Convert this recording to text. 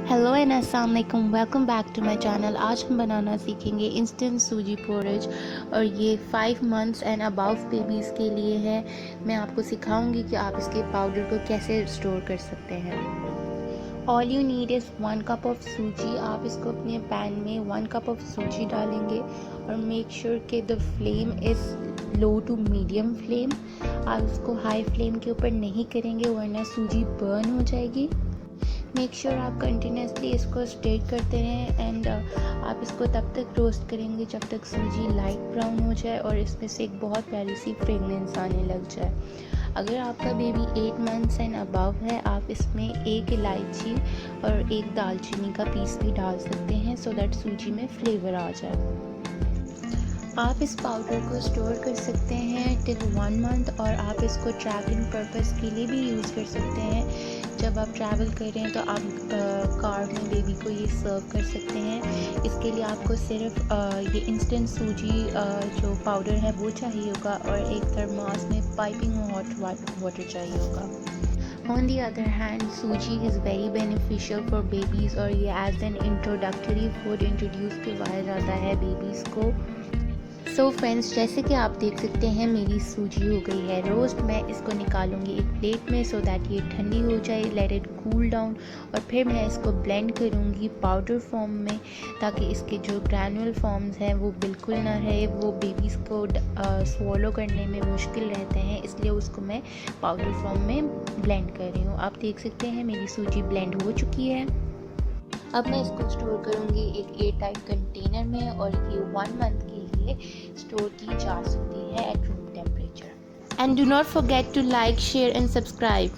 Hello and अस्सलाम वालेकुम, welcome back to my channel. आज हम बनाना सीखेंगे इंस्टेंट सूजी पोरिज और ये 5 मंथ्स एंड अबव बेबीज़ के लिए है। मैं आपको सिखाऊंगी कि आप इसके पाउडर को कैसे स्टोर कर सकते हैं। All you need is 1 cup of सूजी। आप इसको अपने पैन में 1 कप ऑफ सूजी डालेंगे और मेक श्योर कि the flame is low to medium flame. आप इसको हाई फ्लेम के ऊपर नहीं करेंगे वरना सूजी बर्न हो जाएगी। मेक श्योर आप कंटिन्यूसली इसको स्टेट करते रहें एंड आप इसको तब तक रोस्ट करेंगे जब तक सूजी लाइट ब्राउन हो जाए और इसमें से एक बहुत प्यारी सी फ्रेगनेंस आने लग जाए। अगर आपका बेबी 8 मंथ्स एंड अबव है, आप इसमें 1 इलायची और 1 दालचीनी का पीस भी डाल सकते हैं सो दैट सूजी में फ्लेवर आ जाए। आप इस पाउडर को स्टोर कर सकते हैं टिल 1 मंथ और आप इसको ट्रैवलिंग पर्पस के लिए भी यूज़ कर सकते हैं। जब आप ट्रैवल कर रहे हैं तो आप कार में बेबी को ये सर्व कर सकते हैं। इसके लिए आपको सिर्फ ये इंस्टेंट सूजी जो पाउडर है वो चाहिए होगा और एक थर्मास में पाइपिंग हॉट वाटर चाहिए होगा। On the other hand sooji is very beneficial for babies और ये as an introductory food introduce करवाया जाता है बेबीज़ को। सो फ्रेंड्स, जैसे कि आप देख सकते हैं मेरी सूजी हो गई है रोस्ट। मैं इसको निकालूंगी एक प्लेट में सो दैट ये ठंडी हो जाए, लेट इट कूल डाउन और फिर मैं इसको ब्लेंड करूंगी पाउडर फॉर्म में ताकि इसके जो ग्रैनुअल फॉर्म्स हैं वो बिल्कुल ना रहे। वो बेबीज़ को स्वॉलो करने में मुश्किल रहते हैं, इसलिए उसको मैं पाउडर फॉर्म में ब्लेंड कर रही हूँ। आप देख सकते हैं मेरी सूजी ब्लेंड हो चुकी है। अब मैं इसको स्टोर करूँगी एक एयर टाइट कंटेनर में और ये 1 मंथ के लिए स्टोर की जा सकती है at room temperature. And do not forget to like, share and subscribe.